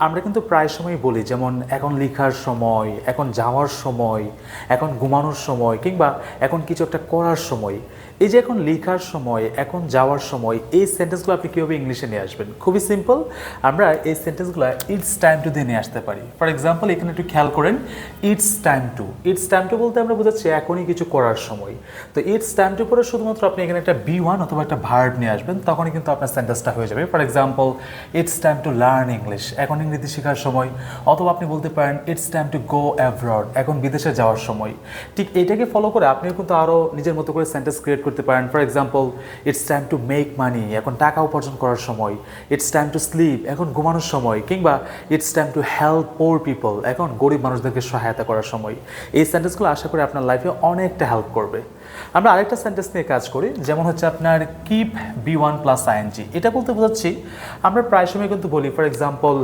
আমরা কিন্তু প্রায় সময় বলি যেমন এখন লেখার সময়, এখন যাওয়ার সময়, এখন ঘুমানোর সময় কিংবা এখন কিছু একটা করার সময়। এই যে এখন লেখার সময়, এখন যাওয়ার সময়, এই সেন্টেন্সগুলো আপনি কীভাবে ইংলিশে নিয়ে আসবেন? খুবই সিম্পল। আমরা এই সেন্টেন্সগুলো ইটস টাইম টু দিয়ে নিয়ে আসতে পারি। ফর এক্সাম্পল এখানে একটু খেয়াল করেন, it's time to. It's time to বলতে আমরা বোঝাচ্ছি এখনই কিছু করার সময়। তো ইটস টাইম টু পরে শুধুমাত্র আপনি এখানে একটা B1 অথবা একটা ভার্ব নিয়ে আসবেন, তখনই কিন্তু আপনার সেন্টেন্সটা হয়ে যাবে। For example it's time to learn English, এখন ইংরেজি শেখার সময়। অথবা আপনি বলতে পারেন it's time to go abroad, এখন বিদেশে যাওয়ার সময়। ঠিক এটাকে ফলো করে আপনিও কিন্তু আরও নিজের মতো করে সেন্টেন্স ক্রিয়েট করতে পারেন। For example it's time to make money, এখন টাকা উপার্জন করার সময়। ইটস টাইম টু স্লিপ, এখন ঘুমানোর সময়। কিংবা it's time to help poor people, এখন গরিব মানুষদেরকে সহায়তা করার সময়। এই সেন্টেন্সগুলো আশা করি আপনার লাইফে অনেকটা হেল্প করবে। আমরা আরেকটা সেন্টেন্স নিয়ে কাজ করি, যেমন হচ্ছে আপনার কিপ B1 প্লাস ING। এটা বলতে বোঝাচ্ছি আমরা প্রায় সময় কিন্তু বলি, ফর এক্সাম্পল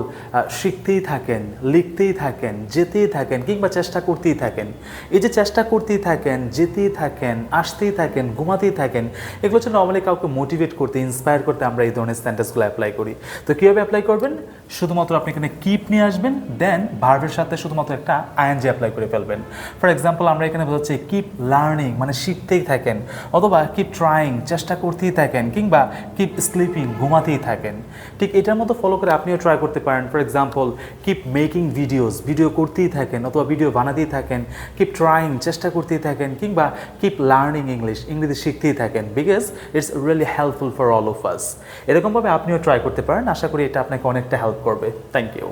শিখতেই থাকেন, লিখতেই থাকেন, যেতেই থাকেন কিংবা চেষ্টা করতেই থাকেন। এই যে চেষ্টা করতেই থাকেন, যেতেই থাকেন, আসতেই থাকেন, ঘুমাতেই থাকেন, এগুলো হচ্ছে নর্মালি কাউকে মোটিভেট করতে, ইন্সপায়ার করতে আমরা এই ধরনের সেন্টেন্সগুলো অ্যাপ্লাই করি। তো কীভাবে অ্যাপ্লাই করবেন? শুধুমাত্র আপনি এখানে কিপ নিয়ে আসবেন, দেন ভার্বের সাথে শুধুমাত্র একটা ING অ্যাপ্লাই করে ফেলবেন। ফর এক্সাম্পল আমরা এখানে বোঝাচ্ছি কিপ লার্নিং, মানে শিখতেই থাকেন, অথবা কিপ ট্রাইং, চেষ্টা করতেই থাকেন, কিংবা কিপ স্লিপিং, ঘুমাতেই থাকেন। ঠিক এটার মতো ফলো করে আপনিও ট্রাই করতে পারেন। For example keep making videos, video করতেই থাকেন অথবা ভিডিও বানাতেই থাকেন। কিপ ট্রাইং, চেষ্টা করতেই থাকেন, কিংবা কিপ লার্নিং ইংলিশ, ইংরেজি শিখতেই থাকেন, because it's really helpful for all of us. এরকমভাবে আপনিও ট্রাই করতে পারেন। আশা করি এটা আপনাকে অনেকটা হেল্প করবে। Thank you.